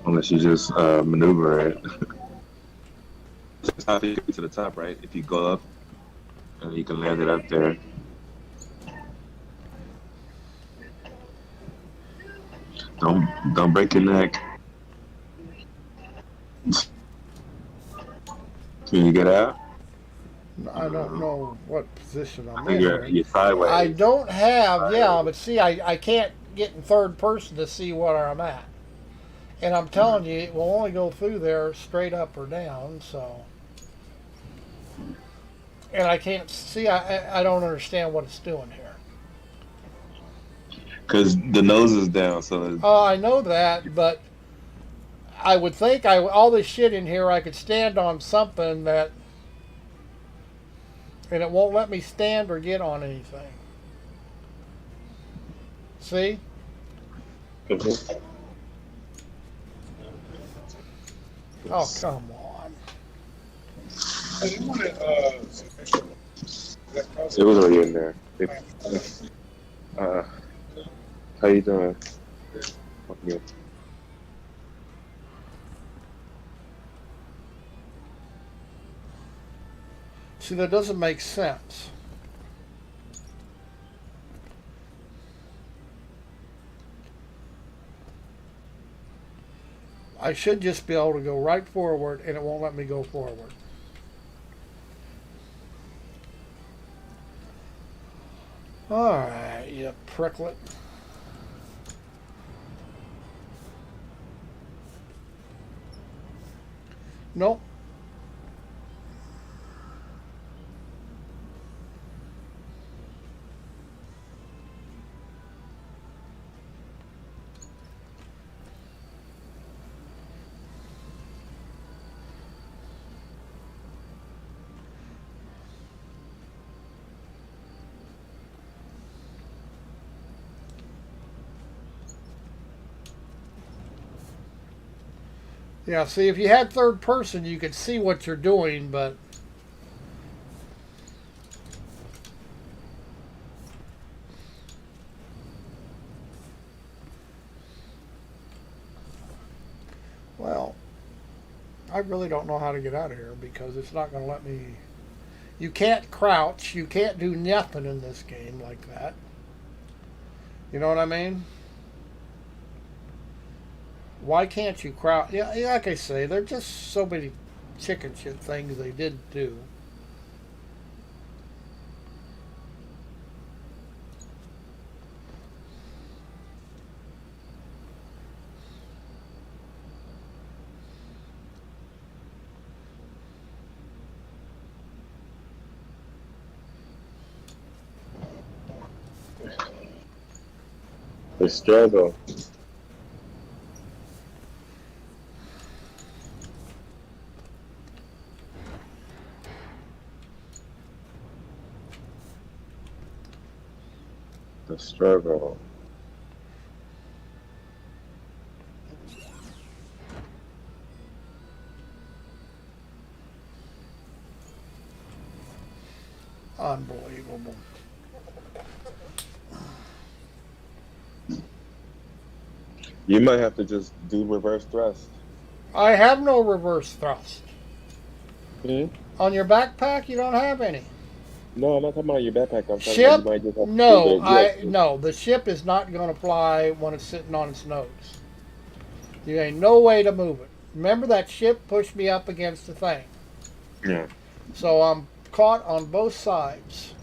S2: Unless you just maneuver it. That's how you get to the top, right? If you go up, and you can land it up there. Don't break your neck. Can you get out?
S1: I don't know what position
S2: I
S1: I'm
S2: think
S1: in here.
S2: you're sideways.
S1: I don't have, yeah,
S2: Sideways.
S1: but see, I can't get in third person to see where I'm at. And I'm telling you, it will only go through there straight up or down, so. And I can't see, I don't understand what it's doing here.
S2: Because the nose is down, so
S1: I know that, but I would think all this shit in here, I could stand on something that, and it won't let me stand or get on anything. See?
S2: Mhm.
S1: Oh, come on.
S2: It was already in there. How you doing? Okay.
S1: See, that doesn't make sense. I should just be able to go right forward, and it won't let me go forward. All right, you pricklet. Nope. Yeah, see, if you had third person, you could see what you're doing, but well, I really don't know how to get out of here because it's not going to let me. You can't crouch. You can't do nothing in this game like that. You know what I mean? Why can't you crouch? Yeah, like I say, there's just so many chicken shit things they did do.
S2: The struggle. The struggle.
S1: Unbelievable.
S2: You might have to just do reverse thrust.
S1: I have no reverse thrust.
S2: Hmm?
S1: On your backpack, you don't have any.
S2: No, I'm not talking about your backpack. I'm talking about you
S1: Ship?
S2: might just have to do
S1: No,
S2: the
S1: no. The ship is not going to fly when it's sitting on its nose. There ain't no way to move it. Remember that ship pushed me up against the thing.
S2: yeah.
S1: So I'm caught on both sides.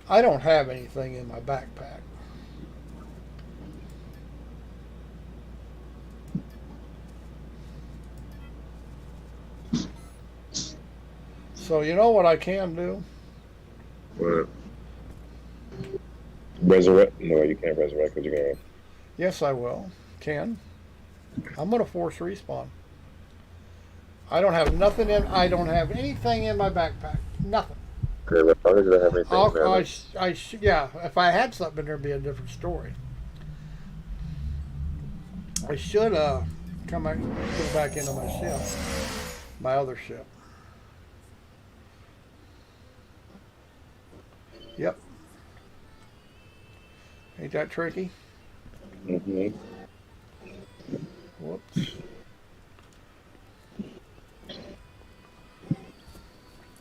S1: I don't have anything in my backpack. So you know what I can do?
S2: What? Resurrect? No, you can't resurrect because you're gonna.
S1: Yes, I will. Can. I'm going to force respawn. I don't have nothing in. I don't have anything in my backpack. Nothing.
S2: Okay, as long as you don't have anything in there.
S1: Yeah. If I had something in there, it'd be a different story. I should come back, go back into my ship, my other ship. Yep. Ain't that tricky?
S2: Mm-hmm.
S1: Whoops.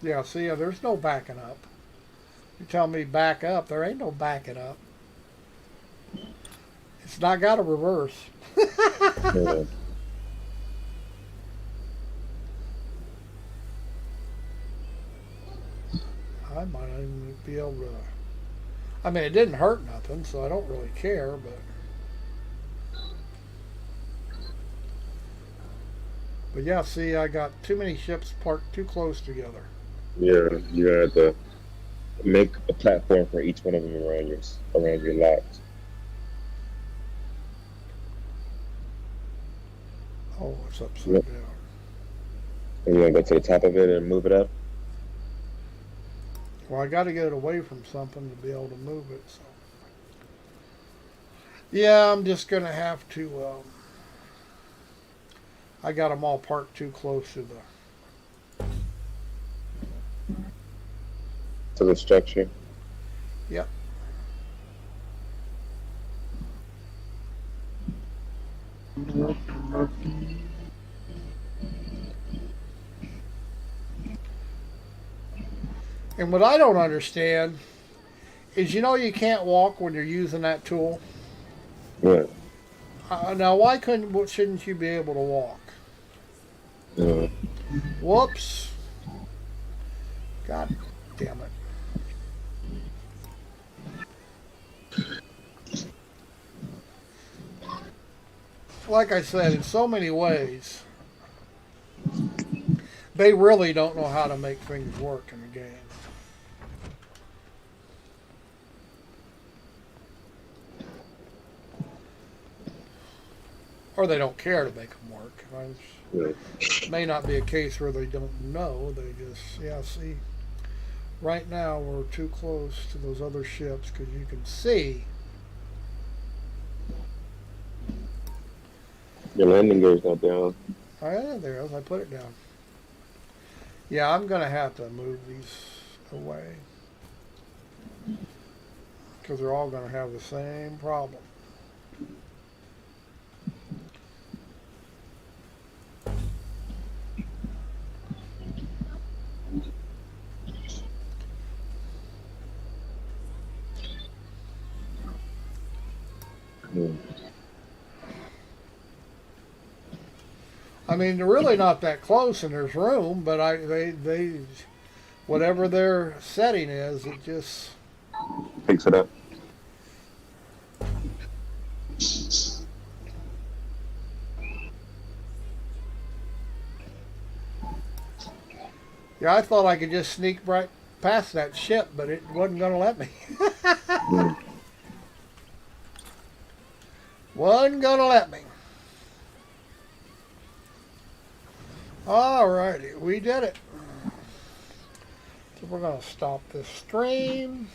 S1: Yeah, see, there's no backing up. You tell me back up, there ain't no backing up. It's not got a reverse.
S2: Yeah.
S1: I might not even be able to. I mean, it didn't hurt nothing, so I don't really care, but yeah, see, I got too many ships parked too close together.
S2: Yeah, you have to make a platform for each one of them around your lot.
S1: Oh, it's upside
S2: Yep.
S1: down.
S2: And you want to go to the top of it and move it up.
S1: Well, I got to get it away from something to be able to move it. So, yeah, I'm just gonna have to. I got them all parked too close to the.
S2: To the structure.
S1: Yep. And what I don't understand is, you can't walk when you're using that tool.
S2: What?
S1: Now, why shouldn't you be able to walk?
S2: Yeah.
S1: Whoops. God damn it. Like I said, in so many ways, they really don't know how to make things work in the game. Or they don't care to make them work. It may not be a case where they don't know. They just, yeah, see, right now we're too close to those other ships because you can see.
S2: Your landing gear's not down.
S1: Oh, yeah, there it is. I put it down. Yeah, I'm going to have to move these away because they're all going to have the same problem.
S2: Hmm.
S1: I mean, they're really not that close, and there's room, but they, whatever their setting is, it just.
S2: Fix it up.
S1: Yeah, I thought I could just sneak right past that ship, but it wasn't going to let me.
S2: Hmm.
S1: Wasn't going to let me. Alrighty, we did it. So we're going to stop this stream.